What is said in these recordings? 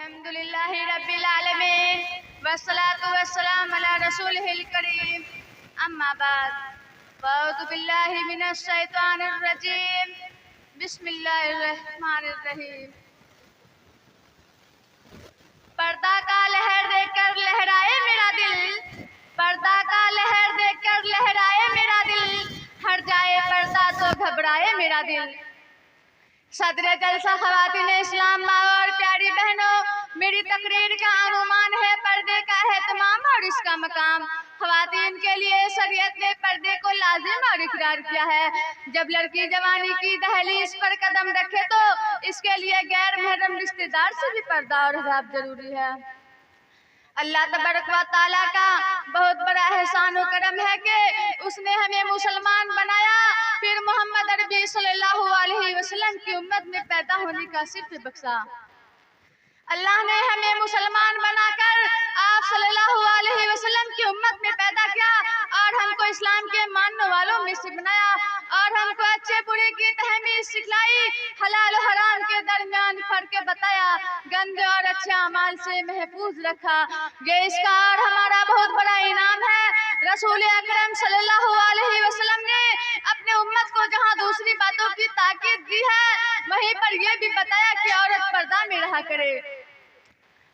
अल्हम्दुलिल्लाहि रब्बिल आलमीन वस्सलातु वस्सलामु अला रसूलिहिल करीम अम्मा बाद अऊज़ु बिल्लाहि मिनश शैतानिर रजीम बिस्मिल्लाहिर रहमानिर रहीम। पर्दा का लहर देखकर लहराए मेरा दिल, पर्दा का लहर देखकर लहराए मेरा दिल, हट जाए पर्दा तो घबराए मेरा दिल। सदर जलसा ख़वातीन इस्लाम माँ और प्यारी बहनों, मेरी तकरीर का अनुमान है पर्दे का एहतमाम और इसका मकाम। ख़वातीन के लिए शरीयत ने पर्दे को लाजिम और इकरार किया है। जब लड़की जवानी की दहलीज पर कदम रखे तो इसके लिए गैर महरम रिश्तेदार से भी पर्दा और हिजाब जरूरी है। अल्लाह तबारक व तआला का बहुत बड़ा एहसान और करम है कि उसने हमें मुसलमान बनाया, फिर मोहम्मद अरबी सल्लल्लाहु अलैहि वसल्लम की उम्मत में पैदा होने का सिर्फ बख्शा। अल्लाह ने हमें मुसलमान बनाकर आप सल्लल्लाहु अलैहि वसल्लम की उम्मत में पैदा किया और हमको इस्लाम के मानने वालों में से बनाया और हमको अच्छे बुरे की तहमीज सिखलाई, हलाल और हराम के दरमियान फर्क बताया, गंदे और अच्छे अमाल से महफूज रखा। ये इसका और हमारा बहुत बड़ा इनाम है। रसूल अकरम सल्लल्लाहु अलैहि वसल्लम ने अपने उम्मत को जहाँ दूसरी बातों की ताकीद दी है, वहीं पर यह भी बताया कि औरत पर्दा में रहा करे।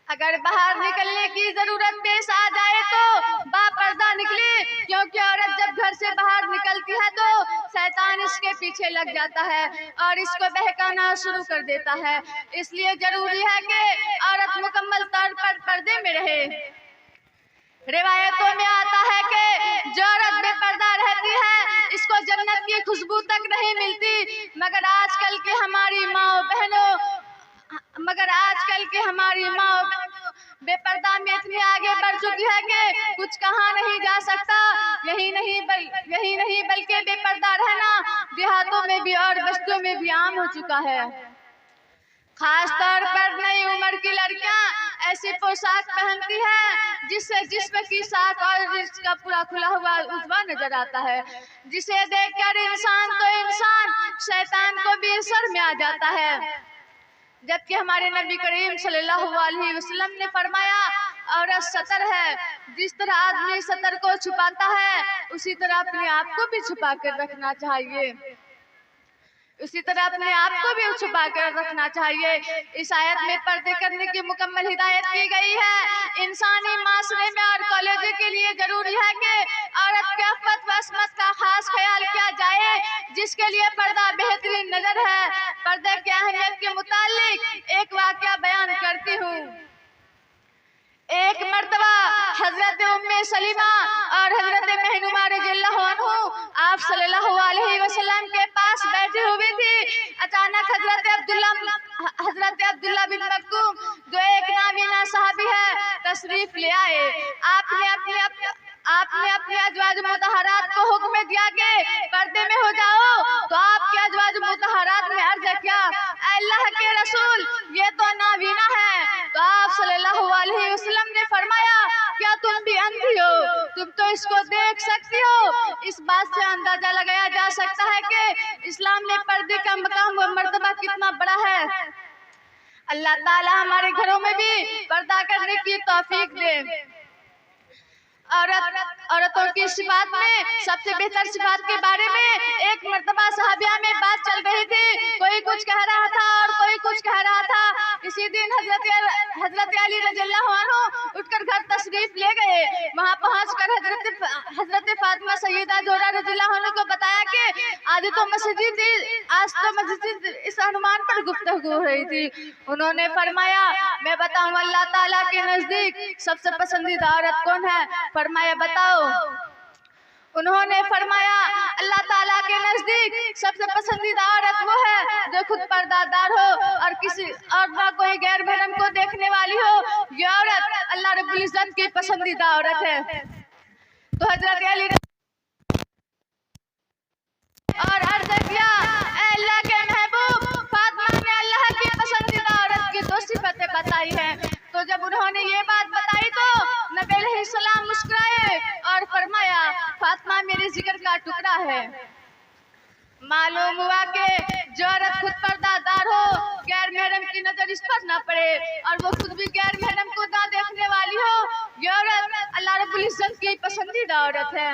अगर बाहर निकलने की जरूरत पेश आ जाए तो बापर्दा निकले, क्योंकि औरत जब घर से बाहर निकलती है तो शैतान इसके पीछे लग जाता है और इसको बहकाना शुरू कर देता है। इसलिए जरूरी है कि औरत मुकम्मल तौर पर पर्दे में रहे। रिवायतों में आता है कि जो औरत बेपर्दा रहती है इसको जन्नत की खुशबू तक नहीं मिलती। मगर आजकल की हमारी माँ बेपर्दा में इतनी आगे बढ़ चुकी है कि कुछ कहा नहीं जा सकता। यही नहीं बल्कि बेपर्दा रहना देहातों में भी और बस्तियों में भी आम हो चुका है। खास तौर पर नई उम्र की लड़कियां ऐसी पोशाक पहनती है जिससे जिस्म की साख और रिज्क का पूरा खुला हुआ उजवा नजर आता है, जिसे देखकर इंसान शैतान को भी सर में आ जाता है। जबकि हमारे नबी करीम सल्लल्लाहु अलैहि वसल्लम ने फरमाया, औरत सतर है। जिस तरह आदमी सतर को छुपाता है उसी तरह अपने आप को भी छुपा कर रखना चाहिए, इस आयत में पर्दे करने की मुकम्मल हिदायत की गई है। इंसानी माशरे में और कॉलेज के लिए जरूरी है कि औरत के अफ़्फ़त व अस्मत का खास ख्याल किया जाए, जिसके लिए पर्दा बेहतरीन नजर है। पर्दे की अहमियत के मुतालिक एक वाक़या बयान करती हूँ। एक मर्तबा हजरत उम्मे सलीमा और हजरत महनुमा रज़ियल्लाहु अन्हु आप सल्लल्लाहु अलैहि वसल्लम के पास बैठी हुई थी। अचानक हजरत अब्दुल्ला बिन मक्तूम, जो एक नाबीना सहाबी है, तशरीफ ले आए। आपने अपने अज़वाज मुतहरात को हुक्म दिया कि पर्दे में हो जाओ, तो आपके अज़वाज मुतहरात ने अर्ज़ किया, अल्लाह के रसूल, ये तो नाबीना है। तो आप सल्लल्लाहु अलैहि वसल्लम ने फरमाया, क्या तुम भी अंधी हो? तुम तो इसको देख सकती हो। इस बात से अंदाजा लगाया जा सकता है कि इस्लाम में पर्दे का मकाम व मर्तबा कितना बड़ा है। अल्लाह ताला हमारे घरों में भी पर्दा करने की तौफीक दे। औरतों की सिफात में सबसे बेहतर सिफात के बारे में एक मर्तबा सहाबिया में बात चल रही थी। कोई कुछ कह रहा था और कोई कुछ कह रहा था। इसी दिन हजरत अली रज़ियल्लाहु अन्हु उठकर घर तशरीफ ले गए। वहां पहुंचकर हजरत फातिमा सैयदा ज़ोहरा रज़ियल्लाहु अन्हा को बताया कि आज तो मस्जिद इस अनुमान पर गुफ्तगू हो रही थी। उन्होंने फरमाया, मैं बताऊं अल्लाह ताला के नजदीक सबसे पसंदीदा औरत कौन है? फरमाया, बताओ। उन्होंने फरमाया, अल्लाह ताला के नजदीक सबसे पसंदीदा औरत वो है जो खुद पर्दादार हो और ना कोई गैर महरम को देखने वाली हो। ये औरत अल्लाह रब्बुल इज्जत की पसंदीदा औरत है। तो हजरत अली और अर्ज़ किया, अल्लाह के महबूब, फातिमा ने अल्लाह की पसंदीदा औरत की दो सिफतें बताई हैं। तो जब उन्होंने ये बात बताई तो नबी अलैहिस्सलाम मुस्कुराए और फरमाया, फातिमा मेरे जिगर का टुकड़ा है। मालूम हुआ कि जो औरत खुद पर्दादार हो, गैर महरम की नजर इस पर ना पड़े और वो खुद भी गैर महरम को ना देखने वाली हो, ये औरत अल्लाह रब्बुल इज्जत की पसंदीदा औरत है।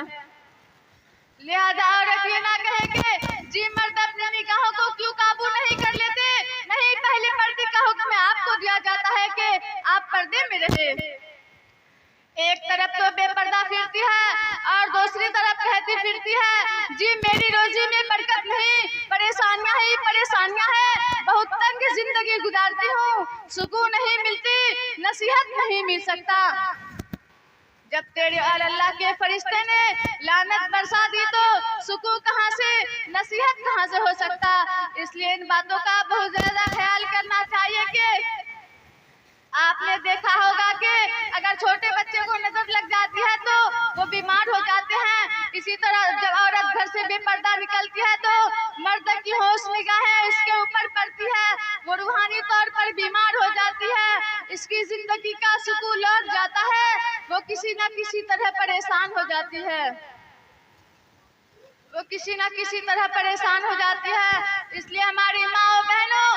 लिहाजा औरत ये ना कहे कि जी मर्द अपनी निगाहों को क्यों काबू नहीं कर लेते। नहीं, पहले पर्दे का हुक्म आपको दिया जाता है कि आप पर्दे में रहे। एक तरफ तो बेपर्दा फिरती है और दूसरी तरफ कहती फिरती है जी मेरी रोजी में बरकत नहीं, परेशानियां ही परेशानियां हैं, बहुत तंग जिंदगी गुजारती हूँ, सुकून नहीं मिलती, नसीहत नहीं मिल सकता। जब तेरे और अल्लाह के फरिश्ते ने लानत बरसा दी तो सुकून कहाँ से, नसीहत कहाँ से हो सकता। इसलिए इन बातों का बहुत ज्यादा ख्याल करना चाहिए कि आपने देखा होगा कि अगर छोटे बच्चे को नजर लग जाती है तो वो बीमार हो जाते हैं। इसी तरह जब औरत घर से बेपर्दा निकलती है तो मर्द की होश निगाहें इसके ऊपर पड़ती है, वो रूहानी तौर पर बीमार हो जाती है, इसकी जिंदगी का सुकून लौट जाता है, वो किसी न किसी तरह परेशान हो जाती है, वो किसी न किसी तरह परेशान हो जाती है। इसलिए हमारी माँ बहनों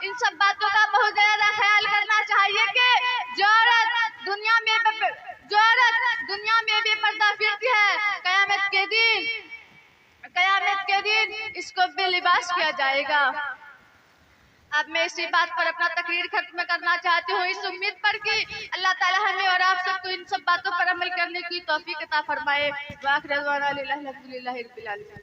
इन सब बातों का बहुत ज्यादा ख्याल करना चाहिए कि जो औरत दुनिया में बेपर्दा फिरती है, कयामत के दिन इसको बेलिबास किया जाएगा। अब मैं इसी बात पर अपना तकरीर खत्म करना चाहती हूँ, इस उम्मीद पर कि अल्लाह ताला हमें और आप सबको इन सब बातों पर अमल करने की तौफीक अता फरमाए। वाखिर दअवाना अनिल हम्दुलिल्लाहि रब्बिल आलमीन।